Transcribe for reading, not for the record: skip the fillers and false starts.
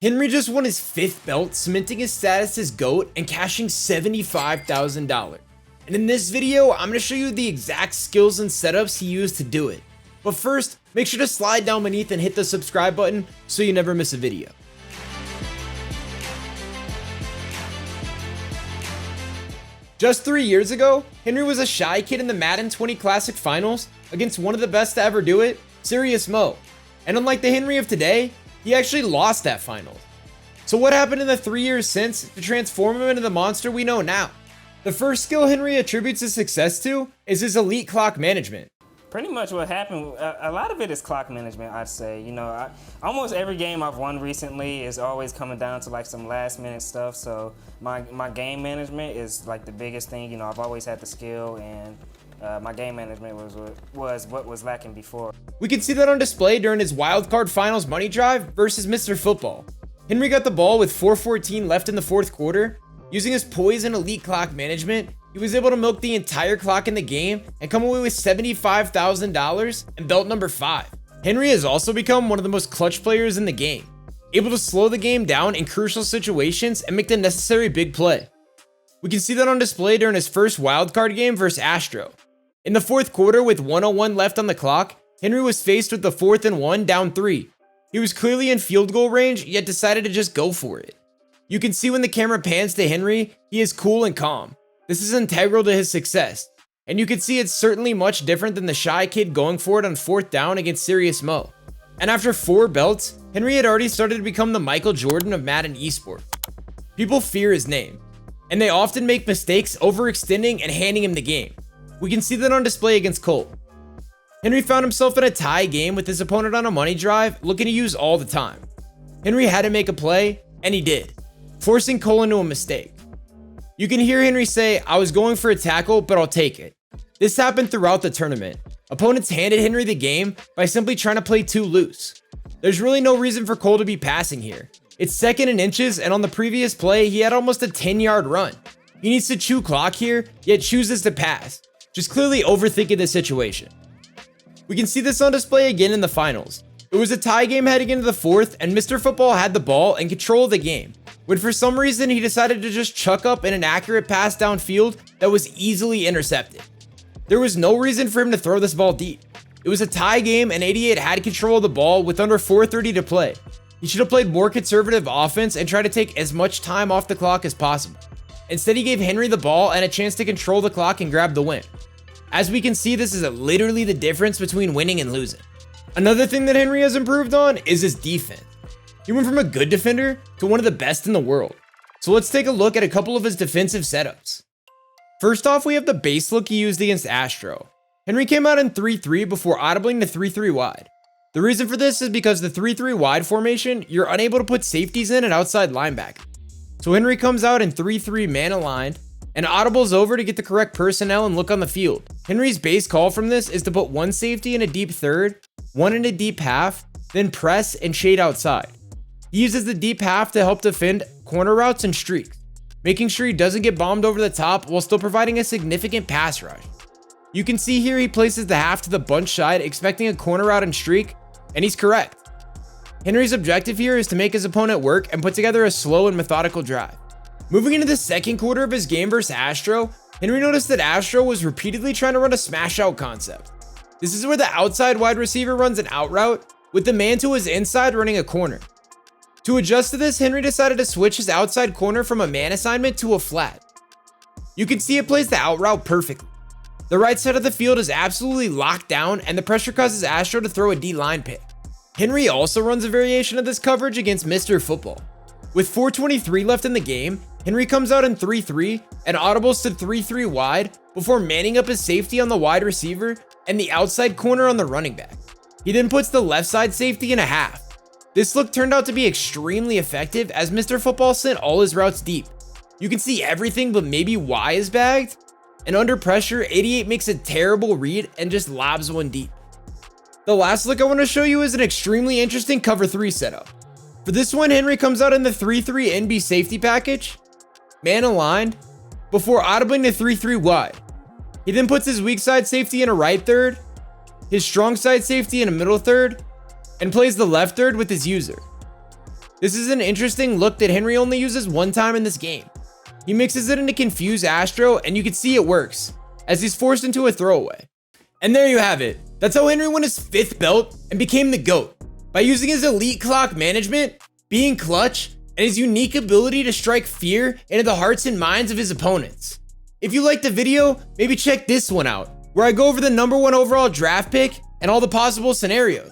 Henry just won his 5th belt, cementing his status as GOAT and cashing $75,000. And in this video, I'm going to show you the exact skills and setups he used to do it. But first, make sure to slide down beneath and hit the subscribe button so you never miss a video. Just 3 years ago, Henry was a shy kid in the Madden 20 Classic Finals against one of the best to ever do it, Serious Mo. And unlike the Henry of today, he actually lost that final. So what happened in the 3 years since to transform him into the monster we know now? The first skill Henry attributes his success to is his elite clock management. Pretty much what happened, a lot of it is clock management, I'd say. You know, almost every game I've won recently is always coming down to like some last minute stuff. So my game management is like the biggest thing. You know, I've always had the skill, and my game management was what was lacking before. We can see that on display during his wildcard finals money drive versus Mr. Football. Henry got the ball with 4:14 left in the 4th quarter. Using his poise and elite clock management, he was able to milk the entire clock in the game and come away with $75,000 and belt number 5. Henry has also become one of the most clutch players in the game, able to slow the game down in crucial situations and make the necessary big play. We can see that on display during his first wildcard game versus Astro. In the 4th quarter with 1:01 left on the clock, Henry was faced with the 4th and 1 down 3. He was clearly in field goal range, yet decided to just go for it. You can see when the camera pans to Henry, he is cool and calm. This is integral to his success, and you can see it's certainly much different than the shy kid going for it on 4th down against Serious Mo. And after 4 belts, Henry had already started to become the Michael Jordan of Madden esports. People fear his name, and they often make mistakes overextending and handing him the game. We can see that on display against Colt. Henry found himself in a tie game with his opponent on a money drive, looking to use all the time. Henry had to make a play, and he did, forcing Cole into a mistake. You can hear Henry say, "I was going for a tackle, but I'll take it." This happened throughout the tournament. Opponents handed Henry the game by simply trying to play too loose. There's really no reason for Cole to be passing here. It's 2nd and inches, and on the previous play, he had almost a 10-yard run. He needs to chew clock here, yet chooses to pass, just clearly overthinking the situation. We can see this on display again in the finals. It was a tie game heading into the 4th, and Mr. Football had the ball and control of the game, when for some reason he decided to just chuck up an inaccurate pass downfield that was easily intercepted. There was no reason for him to throw this ball deep. It was a tie game, and 88 had control of the ball with under 4:30 to play. He should have played more conservative offense and tried to take as much time off the clock as possible. Instead, he gave Henry the ball and a chance to control the clock and grab the win. As we can see, this is literally the difference between winning and losing. Another thing that Henry has improved on is his defense. He went from a good defender to one of the best in the world. So let's take a look at a couple of his defensive setups. First off, we have the base look he used against Astro. Henry came out in 3-3 before audibling to 3-3 wide. The reason for this is because the 3-3 wide formation, you're unable to put safeties in and outside linebacker. So Henry comes out in 3-3 man aligned and audibles over to get the correct personnel and look on the field. Henry's base call from this is to put 1 safety in a deep 3rd, 1 in a deep half, then press and shade outside. He uses the deep half to help defend corner routes and streaks, making sure he doesn't get bombed over the top while still providing a significant pass rush. You can see here he places the half to the bunch side expecting a corner route and streak, and he's correct. Henry's objective here is to make his opponent work and put together a slow and methodical drive. Moving into the 2nd quarter of his game versus Astro, Henry noticed that Astro was repeatedly trying to run a smash out concept. This is where the outside wide receiver runs an out route with the man to his inside running a corner. To adjust to this, Henry decided to switch his outside corner from a man assignment to a flat. You can see it plays the out route perfectly. The right side of the field is absolutely locked down, and the pressure causes Astro to throw a D-line pick. Henry also runs a variation of this coverage against Mr. Football. With 4:23 left in the game, Henry comes out in 3-3 and audibles to 3-3 wide before manning up his safety on the wide receiver and the outside corner on the running back. He then puts the left side safety in a half. This look turned out to be extremely effective as Mr. Football sent all his routes deep. You can see everything but maybe Y is bagged, and under pressure, 88 makes a terrible read and just lobs one deep. The last look I want to show you is an extremely interesting cover 3 setup. For this one, Henry comes out in the 3-3 NB safety package, man aligned, before audibling to 3-3 wide. He then puts his weak side safety in a right 3rd, his strong side safety in a middle 3rd, and plays the left 3rd with his user. This is an interesting look that Henry only uses one time in this game. He mixes it into Confuse Astro, and you can see it works, as he's forced into a throwaway. And there you have it. That's how Henry won his 5th belt and became the GOAT, by using his elite clock management, being clutch, and his unique ability to strike fear into the hearts and minds of his opponents. If you liked the video, maybe check this one out, where I go over the #1 overall draft pick and all the possible scenarios.